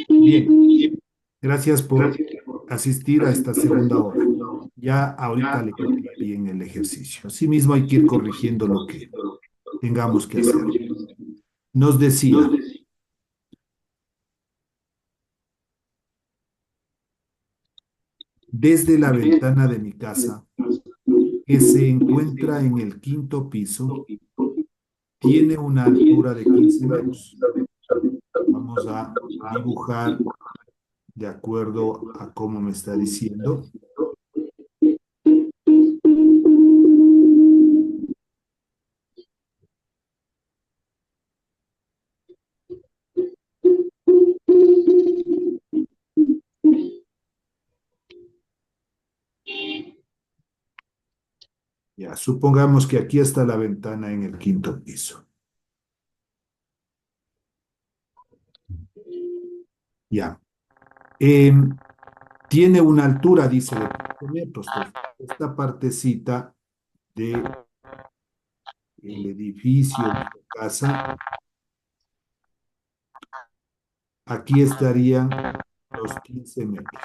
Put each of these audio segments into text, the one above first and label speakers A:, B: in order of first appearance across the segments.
A: Bien, gracias por asistir a esta segunda hora. Ya ahorita le copié bien el ejercicio. Asimismo, hay que ir corrigiendo lo que tengamos que hacer. Nos decía, desde la ventana de mi casa, que se encuentra en el quinto piso, tiene una altura de 15 metros. Vamos a dibujar de acuerdo a cómo me está diciendo. Ya, supongamos que aquí está la ventana en el quinto piso. Ya. Em, Tiene una altura, dice, de 15 metros. Entonces, esta partecita del edificio de la casa, aquí estarían los 15 metros.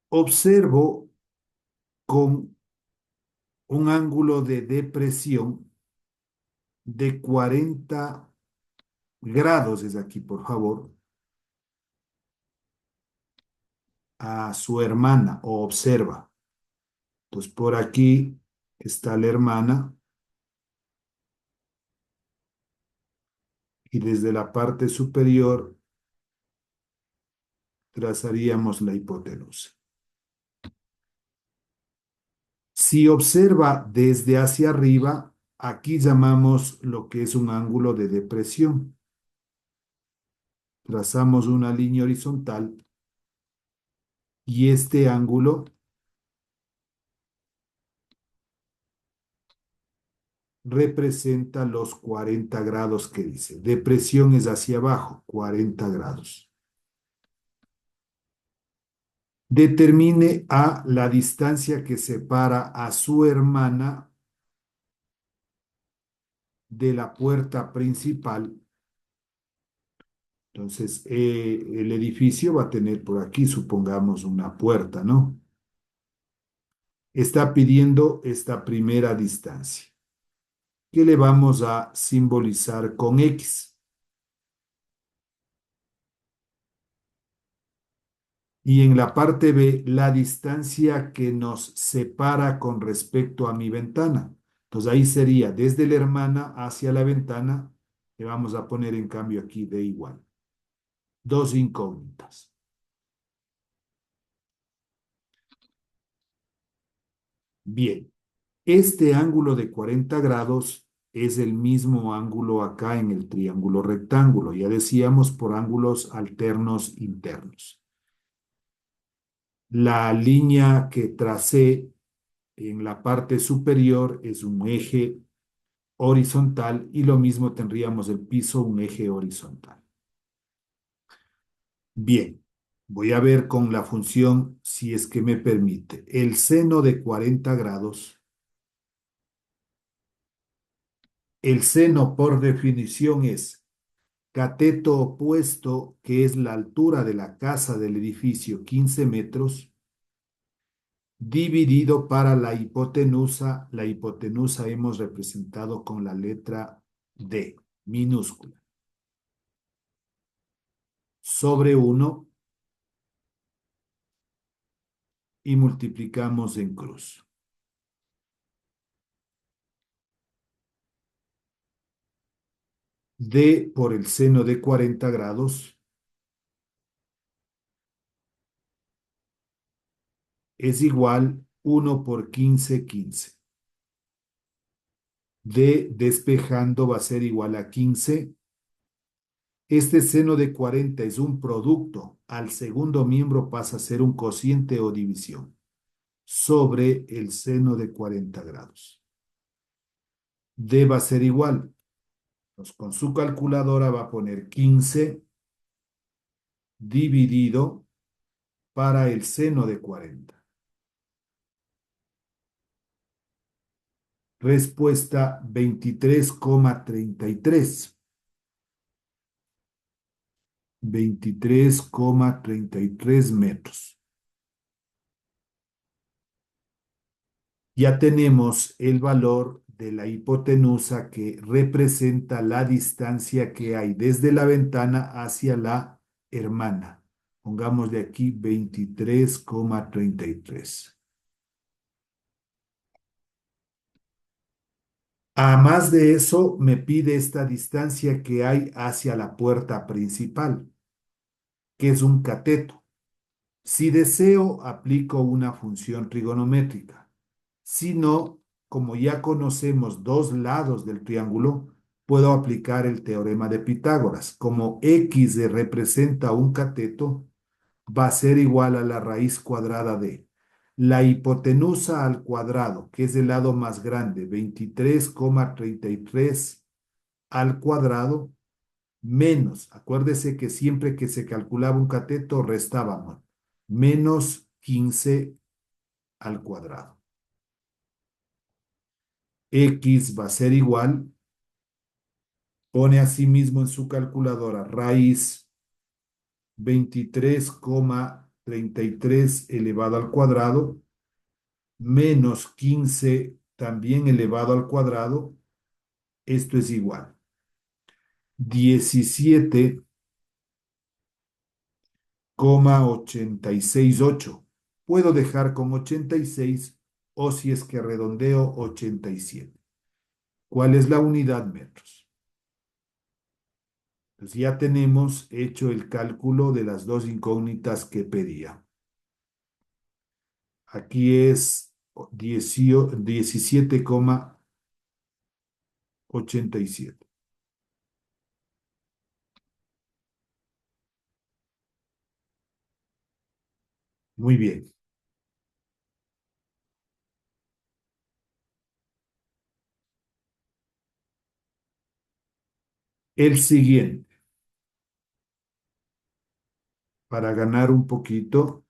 A: Observo con un ángulo de depresión de 40 grados, es aquí, por favor, a su hermana o observa. Entonces, por aquí está la hermana y desde la parte superior trazaríamos la hipotenusa. Si observa desde hacia arriba, aquí llamamos lo que es un ángulo de depresión. Trazamos una línea horizontal y este ángulo representa los 40 grados que dice. Depresión es hacia abajo, 40 grados. Determine a la distancia que separa a su hermana de la puerta principal. Entonces, el edificio va a tener por aquí, supongamos, una puerta, ¿no? Está pidiendo esta primera distancia, que le vamos a simbolizar con X. Y en la parte B, la distancia que nos separa con respecto a mi ventana. Entonces ahí sería desde la hermana hacia la ventana, le vamos a poner en cambio aquí de igual. Dos incógnitas. Bien, este ángulo de 40 grados es el mismo ángulo acá en el triángulo rectángulo. Ya decíamos por ángulos alternos internos. La línea que tracé en la parte superior es un eje horizontal y lo mismo tendríamos el piso, un eje horizontal. Bien, voy a ver con la función si es que me permite. El seno de 40 grados, el seno por definición es cateto opuesto, que es la altura de la casa del edificio, 15 metros, dividido para la hipotenusa hemos representado con la letra D, minúscula, sobre 1 y multiplicamos en cruz. D por el seno de 40 grados es igual 1 por 15, 15. D despejando va a ser igual a 15. Este seno de 40 es un producto. Al segundo miembro pasa a ser un cociente o división sobre el seno de 40 grados. D va a ser igual. Pues con su calculadora va a poner 15 dividido para el seno de 40. Respuesta 23,33. 23,33 metros. Ya tenemos el valor de la hipotenusa que representa la distancia que hay desde la ventana hacia la hermana. Pongamos de aquí 23,33. A más de eso, me pide esta distancia que hay hacia la puerta principal, que es un cateto. Si deseo, aplico una función trigonométrica. Si no, como ya conocemos dos lados del triángulo, puedo aplicar el teorema de Pitágoras. Como x representa un cateto, va a ser igual a la raíz cuadrada de la hipotenusa al cuadrado, que es el lado más grande, 23,33 al cuadrado, menos, acuérdese que siempre que se calculaba un cateto restábamos, menos 15 al cuadrado. X va a ser igual, pone asimismo en su calculadora raíz 23,33 elevado al cuadrado, menos 15 también elevado al cuadrado, esto es igual. 17,868. Puedo dejar con 86 o si es que redondeo 87. ¿Cuál es la unidad metros? Pues ya tenemos hecho el cálculo de las dos incógnitas que pedía. Aquí es 17,87. Muy bien. El siguiente, para ganar un poquito,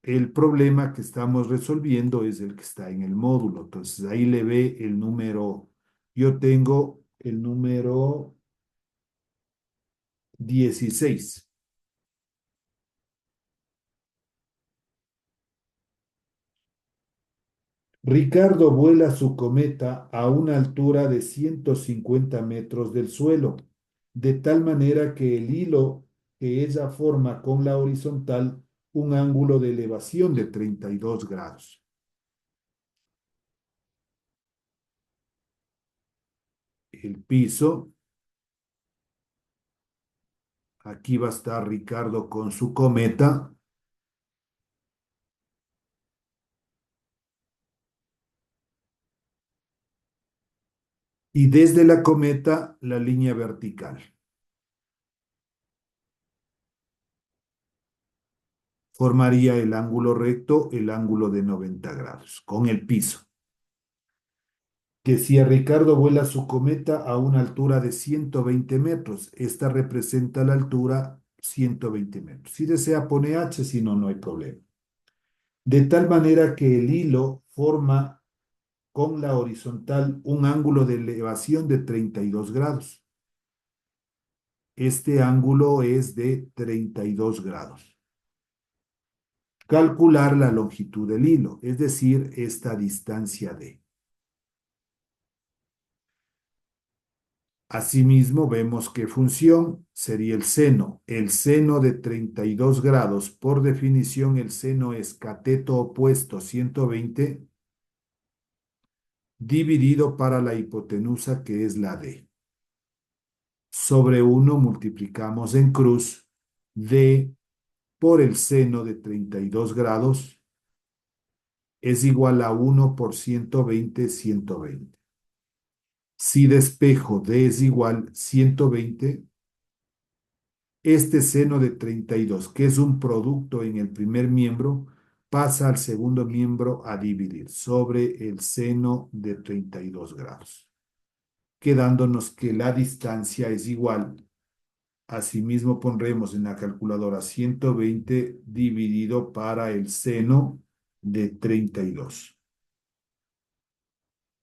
A: el problema que estamos resolviendo es el que está en el módulo. Entonces ahí le ve el número. Yo tengo el número 16. Ricardo vuela su cometa a una altura de 150 metros del suelo, de tal manera que el hilo que ella forma con la horizontal un ángulo de elevación de 32 grados. El piso, aquí va a estar Ricardo con su cometa, y desde la cometa la línea vertical. Formaría el ángulo recto, el ángulo de 90 grados, con el piso. Que si a Ricardo vuela su cometa a una altura de 120 metros, esta representa la altura 120 metros. Si desea pone H, si no, no hay problema. De tal manera que el hilo forma con la horizontal un ángulo de elevación de 32 grados. Este ángulo es de 32 grados. Calcular la longitud del hilo, es decir, esta distancia D. Asimismo, vemos que función sería el seno. El seno de 32 grados, por definición, el seno es cateto opuesto 120 dividido para la hipotenusa, que es la D. Sobre 1 multiplicamos en cruz D por el seno de 32 grados es igual a 1 por 120, 120. Si despejo D es igual 120, este seno de 32, que es un producto en el primer miembro, pasa al segundo miembro a dividir sobre el seno de 32 grados. quedándonos que la distancia es igual. Asimismo pondremos en la calculadora 120 dividido para el seno de 32.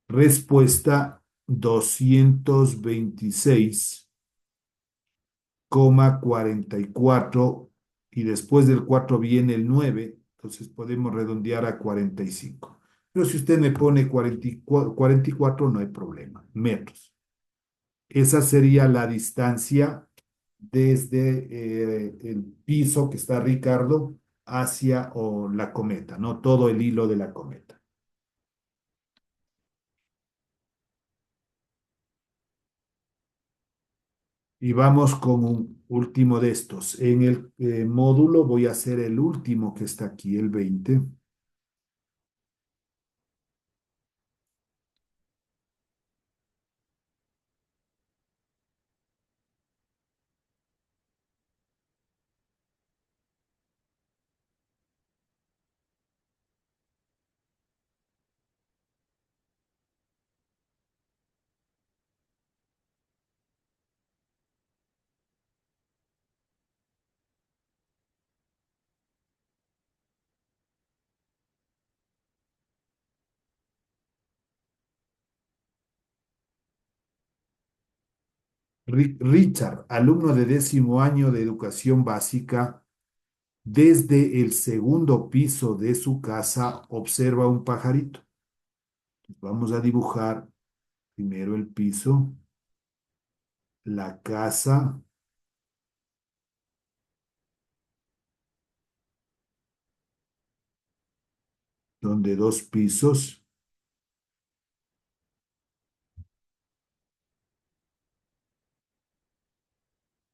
A: Respuesta 226,44 y después del 4 viene el 9, entonces podemos redondear a 45. Pero si usted me pone 44, no hay problema, metros. Esa sería la distancia desde el piso que está Ricardo hacia o la cometa, ¿no? Todo el hilo de la cometa. Y vamos con un último de estos. En el módulo voy a hacer el último que está aquí, el 20. Richard, alumno de 10º año de educación básica, desde el segundo piso de su casa observa un pajarito. Vamos a dibujar primero el piso, la casa, donde dos pisos,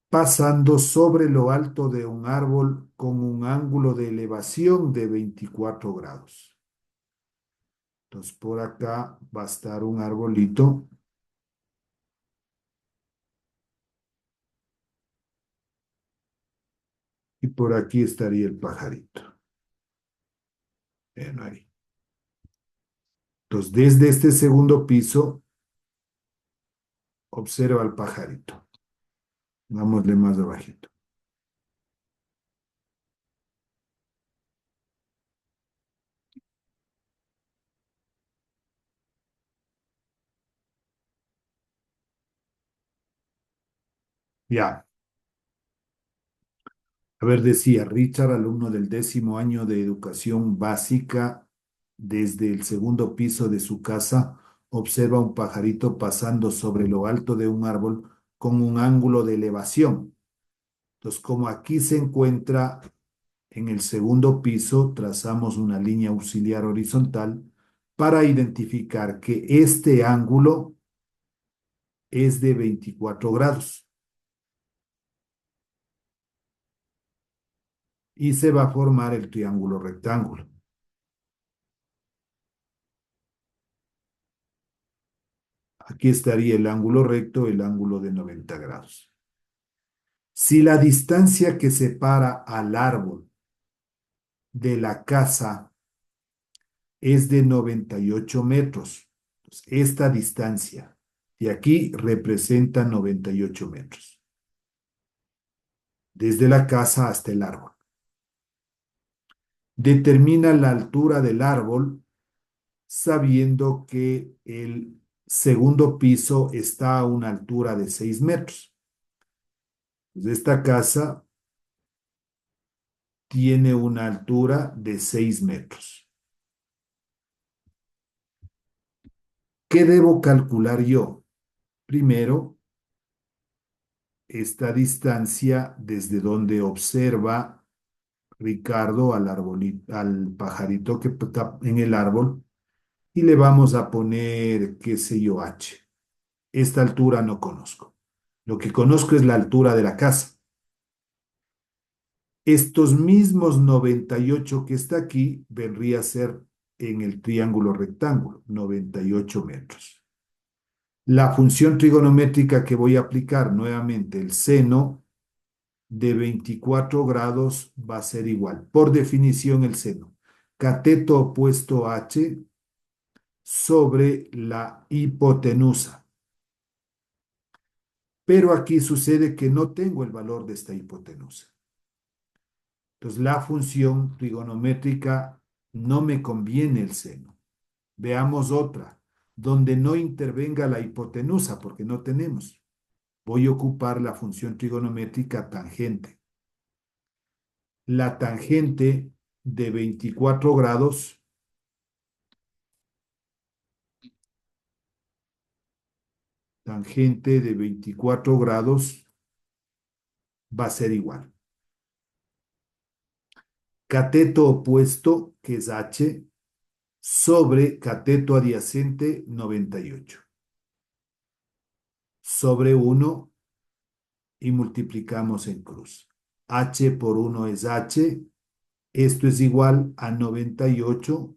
A: pasando sobre lo alto de un árbol con un ángulo de elevación de 24 grados. Entonces, por acá va a estar un arbolito y por aquí estaría el pajarito. Bueno, ahí. Entonces, desde este segundo piso, observa al pajarito. Vámosle más abajito. Ya. A ver, decía Richard, alumno del 10º año de educación básica, desde el segundo piso de su casa, observa un pajarito pasando sobre lo alto de un árbol con un ángulo de elevación. Entonces, como aquí se encuentra en el segundo piso, trazamos una línea auxiliar horizontal para identificar que este ángulo es de 24 grados y se va a formar el triángulo rectángulo. Aquí estaría el ángulo recto, el ángulo de 90 grados. Si la distancia que separa al árbol de la casa es de 98 metros, pues esta distancia de aquí representa 98 metros, desde la casa hasta el árbol. Determina la altura del árbol sabiendo que el segundo piso está a una altura de 6 metros. Pues esta casa tiene una altura de 6 metros. ¿Qué debo calcular yo? Primero, esta distancia desde donde observa Ricardo al arbolito, al pajarito que está en el árbol y le vamos a poner, qué sé yo, H. Esta altura no conozco. Lo que conozco es la altura de la casa. Estos mismos 98 que está aquí vendría a ser en el triángulo rectángulo, 98 metros. La función trigonométrica que voy a aplicar nuevamente, el seno de 24 grados va a ser igual. Por definición, el seno. Cateto opuesto H sobre la hipotenusa. Pero aquí sucede que no tengo el valor de esta hipotenusa. Entonces, la función trigonométrica no me conviene el seno. Veamos otra, donde no intervenga la hipotenusa, porque no tenemos. Voy a ocupar la función trigonométrica tangente. La tangente de 24 grados tangente de 24 grados va a ser igual. Cateto opuesto, que es H, sobre cateto adyacente 98. Sobre 1 y multiplicamos en cruz. H por 1 es H. Esto es igual a 98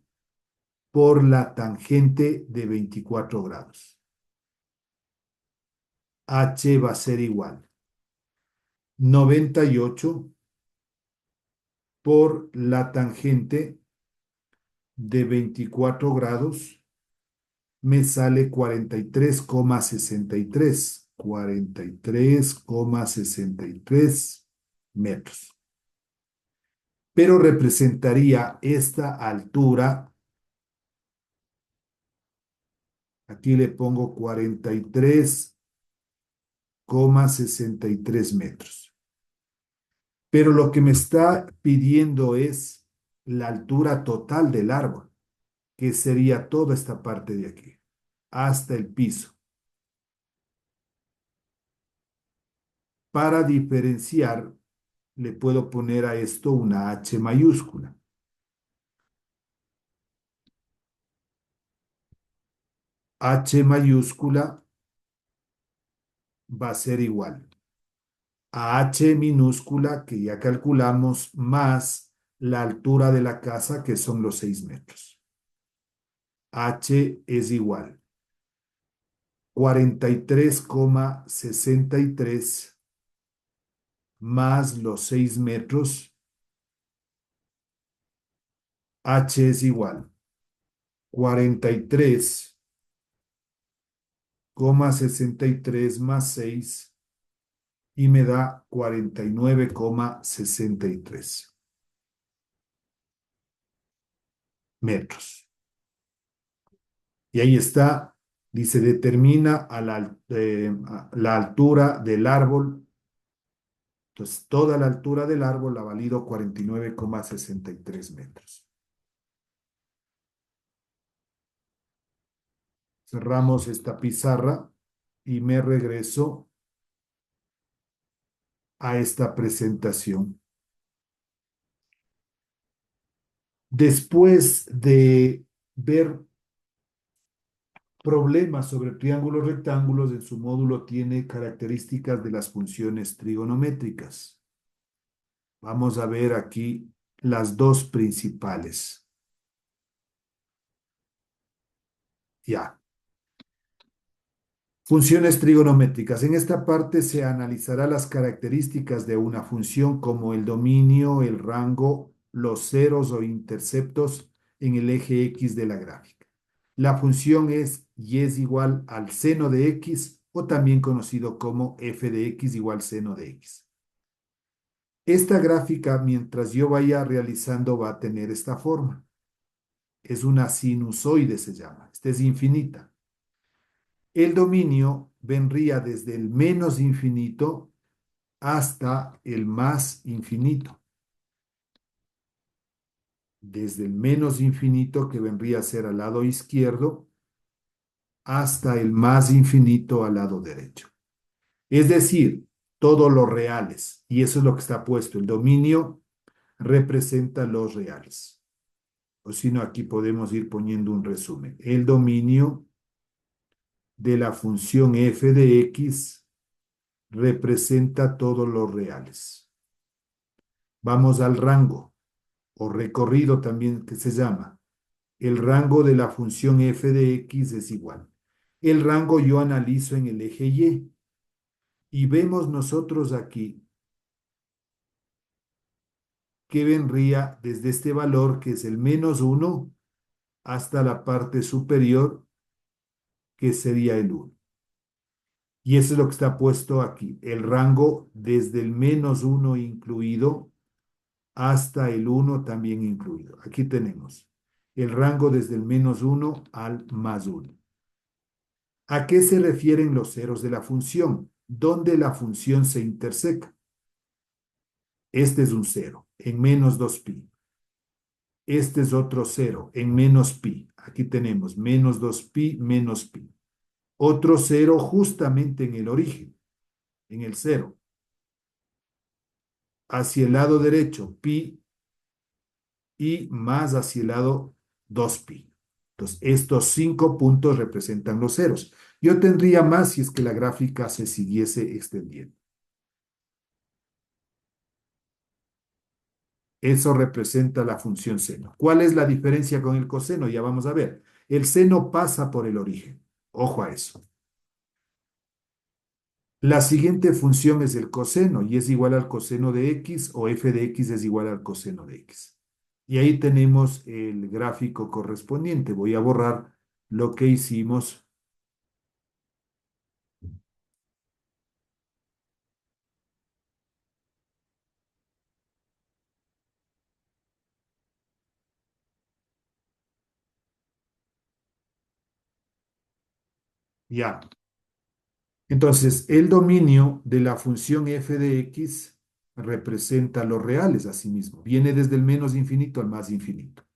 A: por la tangente de 24 grados. H va a ser igual 98 por la tangente de 24 grados, me sale 43,63. 43,63 metros. Pero representaría esta altura, aquí le pongo 43,63 metros. Pero lo que me está pidiendo es la altura total del árbol, que sería toda esta parte de aquí, hasta el piso. Para diferenciar, le puedo poner a esto una H mayúscula. H mayúscula va a ser igual a H minúscula, que ya calculamos, más la altura de la casa, que son los 6 metros. H es igual 43,63 más los 6 metros. H es igual 43,63 más 6 y me da 49,63 metros. Y ahí está, dice, determina la altura del árbol. Entonces, toda la altura del árbol ha valido 49,63 metros. Cerramos esta pizarra y me regreso a esta presentación. Después de ver problemas sobre triángulos rectángulos, en su módulo tiene características de las funciones trigonométricas. Vamos a ver aquí las dos principales. Ya. Funciones trigonométricas. En esta parte se analizará las características de una función como el dominio, el rango, los ceros o interceptos en el eje X de la gráfica. La función es y es igual al seno de X, o también conocido como f de X igual seno de X. Esta gráfica, mientras yo vaya realizando, va a tener esta forma. Es una sinusoide, se llama. Esta es infinita. El dominio vendría desde el menos infinito hasta el más infinito. Desde el menos infinito, que vendría a ser al lado izquierdo, hasta el más infinito al lado derecho. Es decir, todos los reales. Y eso es lo que está puesto. El dominio representa los reales. O si no, aquí podemos ir poniendo un resumen. El dominio de la función f de x representa todos los reales. Vamos al rango, o recorrido también que se llama. El rango de la función f de x es igual. El rango yo analizo en el eje y. Y vemos nosotros aquí que vendría desde este valor, que es el -1, hasta la parte superior, que sería el 1. Y eso es lo que está puesto aquí. El rango desde el -1 incluido hasta el 1 también incluido. Aquí tenemos el rango desde el -1 al +1. ¿A qué se refieren los ceros de la función? ¿Dónde la función se interseca? Este es un cero en -2pi. Este es otro cero en -pi. Aquí tenemos -2pi menos pi. Otro cero justamente en el origen, en el cero. Hacia el lado derecho, pi, y más hacia el lado 2pi. Entonces, estos 5 puntos representan los ceros. Yo tendría más si es que la gráfica se siguiese extendiendo. Eso representa la función seno. ¿Cuál es la diferencia con el coseno? Ya vamos a ver. El seno pasa por el origen. Ojo a eso. La siguiente función es el coseno y es igual al coseno de x, o f de x es igual al coseno de x. Y ahí tenemos el gráfico correspondiente. Voy a borrar lo que hicimos. Ya. Entonces, el dominio de la función f de x representa los reales asimismo. Viene desde el menos infinito al más infinito.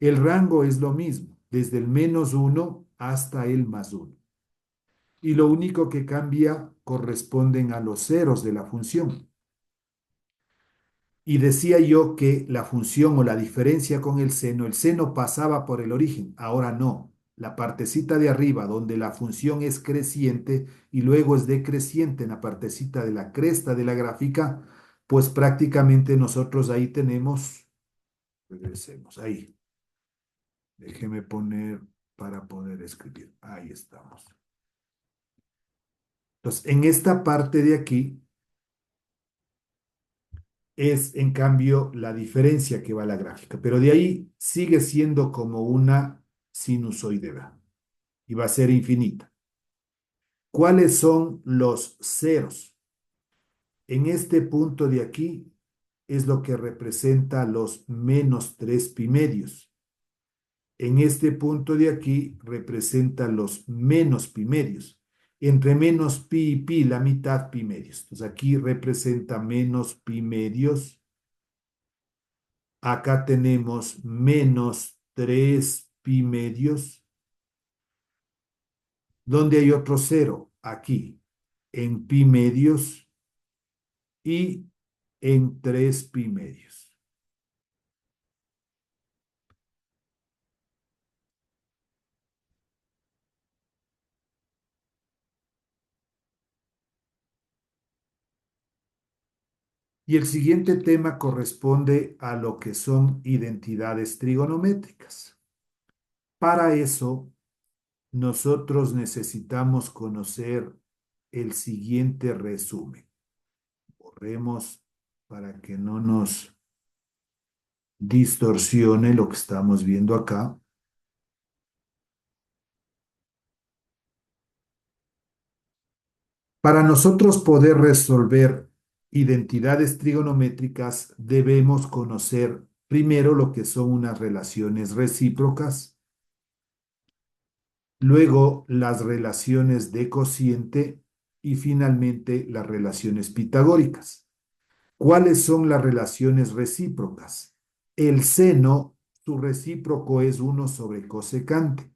A: El rango es lo mismo, desde el -1 hasta el +1. Y lo único que cambia corresponden a los ceros de la función. Y decía yo que la función o la diferencia con el seno pasaba por el origen, ahora no. La partecita de arriba, donde la función es creciente y luego es decreciente en la partecita de la cresta de la gráfica, pues prácticamente nosotros ahí tenemos, regresemos, ahí. Déjeme poner para poder escribir. Ahí estamos. Entonces, en esta parte de aquí es en cambio la diferencia que va a la gráfica, pero de ahí sigue siendo como una sinusoide, ¿verdad? Y va a ser infinita. ¿Cuáles son los ceros? En este punto de aquí es lo que representa los -3pi medios. En este punto de aquí representa los menos pi medios. Entre menos pi y pi, la mitad pi medios. Entonces aquí representa menos pi medios. Acá tenemos -3pi medios. ¿Dónde hay otro cero? Aquí, en pi medios y en 3pi medios. Y el siguiente tema corresponde a lo que son identidades trigonométricas. Para eso, nosotros necesitamos conocer el siguiente resumen. Borremos para que no nos distorsione lo que estamos viendo acá. Para nosotros poder resolver identidades trigonométricas, debemos conocer primero lo que son unas relaciones recíprocas, luego las relaciones de cociente y finalmente las relaciones pitagóricas. ¿Cuáles son las relaciones recíprocas? El seno, su recíproco es 1 sobre cosecante.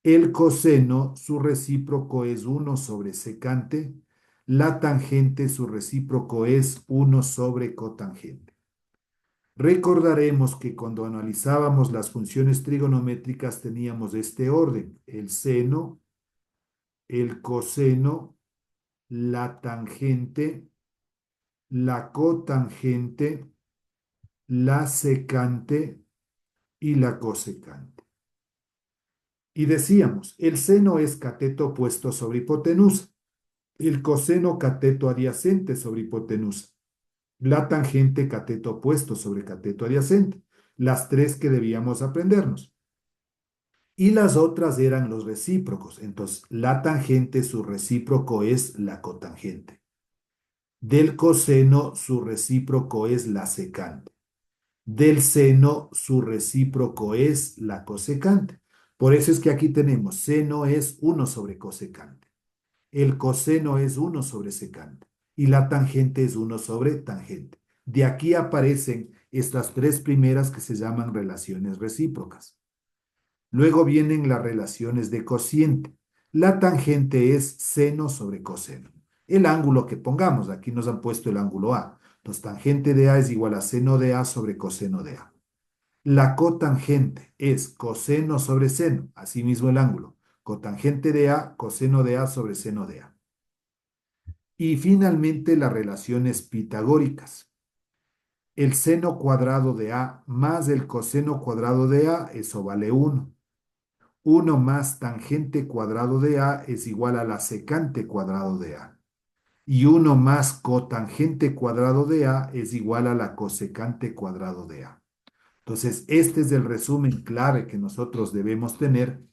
A: El coseno, su recíproco es 1 sobre secante. La tangente, su recíproco es 1 sobre cotangente. Recordaremos que cuando analizábamos las funciones trigonométricas teníamos este orden: el seno, el coseno, la tangente, la cotangente, la secante y la cosecante. Y decíamos, el seno es cateto opuesto sobre hipotenusa, el coseno cateto adyacente sobre hipotenusa, la tangente cateto opuesto sobre cateto adyacente, las tres que debíamos aprendernos. Y las otras eran los recíprocos. Entonces, la tangente, su recíproco es la cotangente. Del coseno, su recíproco es la secante. Del seno, su recíproco es la cosecante. Por eso es que aquí tenemos seno es uno sobre cosecante. El coseno es uno sobre secante. Y la tangente es uno sobre tangente. De aquí aparecen estas tres primeras que se llaman relaciones recíprocas. Luego vienen las relaciones de cociente. La tangente es seno sobre coseno. El ángulo que pongamos, aquí nos han puesto el ángulo A. Entonces, tangente de A es igual a seno de A sobre coseno de A. La cotangente es coseno sobre seno, asimismo el ángulo. Cotangente de A, coseno de A sobre seno de A. Y finalmente las relaciones pitagóricas. El seno cuadrado de A más el coseno cuadrado de A, eso vale 1. 1 más tangente cuadrado de A es igual a la secante cuadrado de A. Y 1 más cotangente cuadrado de A es igual a la cosecante cuadrado de A. Entonces, este es el resumen clave que nosotros debemos tener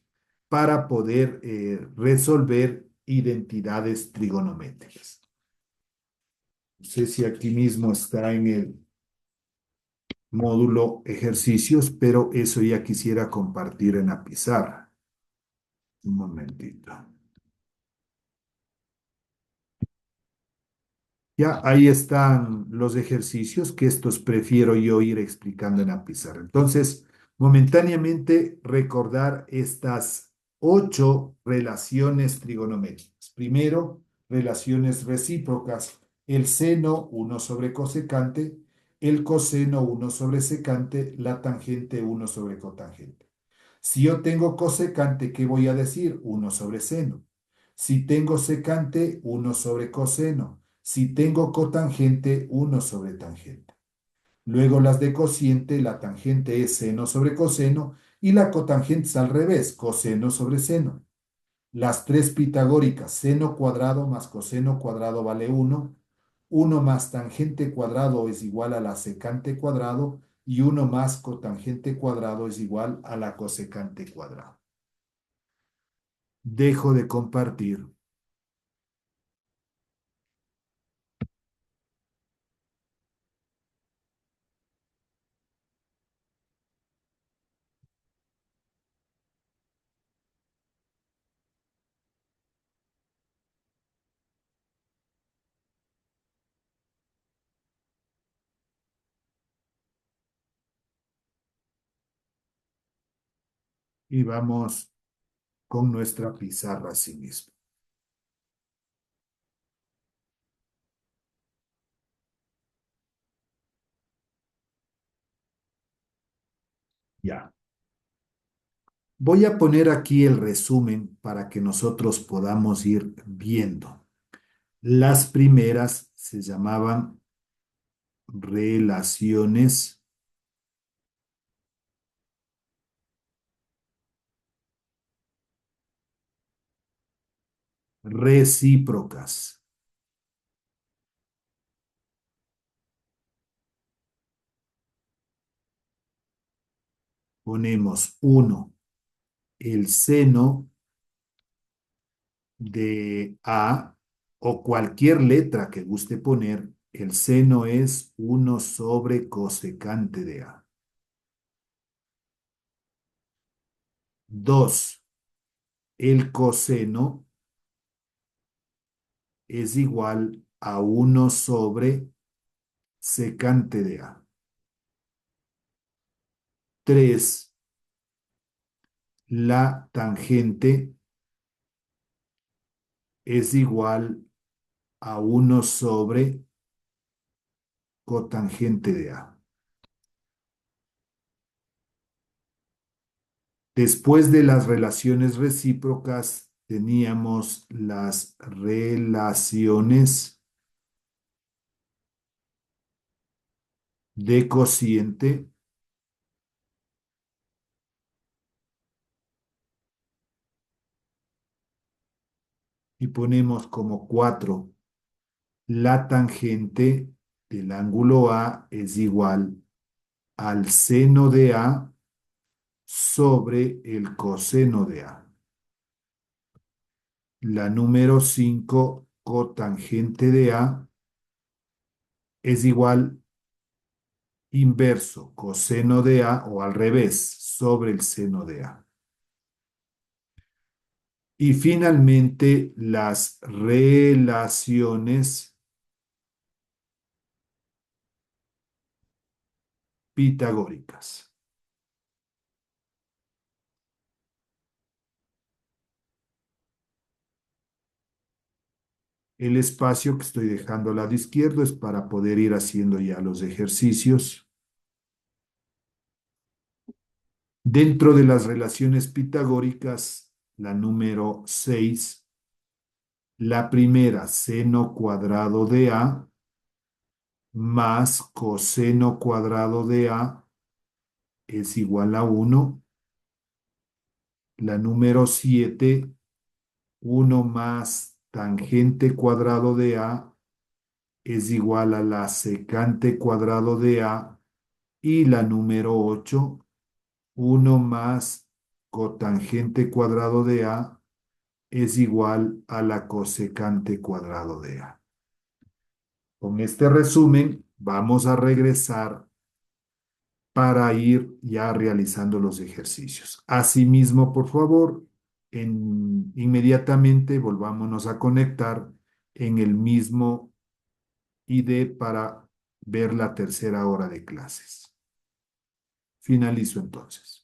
A: para poder resolver identidades trigonométricas. No sé si aquí mismo está en el módulo ejercicios, pero eso ya quisiera compartir en la pizarra. Un momentito. Ya ahí están los ejercicios que estos prefiero yo ir explicando en la pizarra. Entonces, momentáneamente recordar estas 8 relaciones trigonométricas. Primero, relaciones recíprocas. El seno 1 sobre cosecante, el coseno 1 sobre secante, la tangente 1 sobre cotangente. Si yo tengo cosecante, ¿qué voy a decir? 1 sobre seno. Si tengo secante, 1 sobre coseno. Si tengo cotangente, 1 sobre tangente. Luego las de cociente, la tangente es seno sobre coseno y la cotangente es al revés, coseno sobre seno. Las tres pitagóricas, seno cuadrado más coseno cuadrado vale 1. 1 más tangente cuadrado es igual a la secante cuadrado y 1 más cotangente cuadrado es igual a la cosecante cuadrado. Dejo de compartir. Y vamos con nuestra pizarra así mismo. Ya. Voy a poner aquí el resumen para que nosotros podamos ir viendo. Las primeras se llamaban relaciones recíprocas. Ponemos 1, el seno de A o cualquier letra que guste poner, el seno es 1 sobre cosecante de A. 2, el coseno es igual a 1 sobre secante de A. 3, la tangente es igual a 1 sobre cotangente de A. Después de las relaciones recíprocas, teníamos las relaciones de cociente y ponemos como 4. La tangente del ángulo A es igual al seno de A sobre el coseno de A. La número 5, cotangente de A, es igual inverso, coseno de A o al revés, sobre el seno de A. Y finalmente, las relaciones pitagóricas. El espacio que estoy dejando al lado izquierdo es para poder ir haciendo ya los ejercicios. Dentro de las relaciones pitagóricas, la número 6, la primera, seno cuadrado de A más coseno cuadrado de A es igual a 1. La número 7, 1 más tangente cuadrado de A es igual a la secante cuadrado de A. Y la número 8, 1 más cotangente cuadrado de A es igual a la cosecante cuadrado de A. Con este resumen, vamos a regresar para ir ya realizando los ejercicios. Asimismo, por favor, inmediatamente volvámonos a conectar en el mismo ID para ver la tercera hora de clases. Finalizo entonces.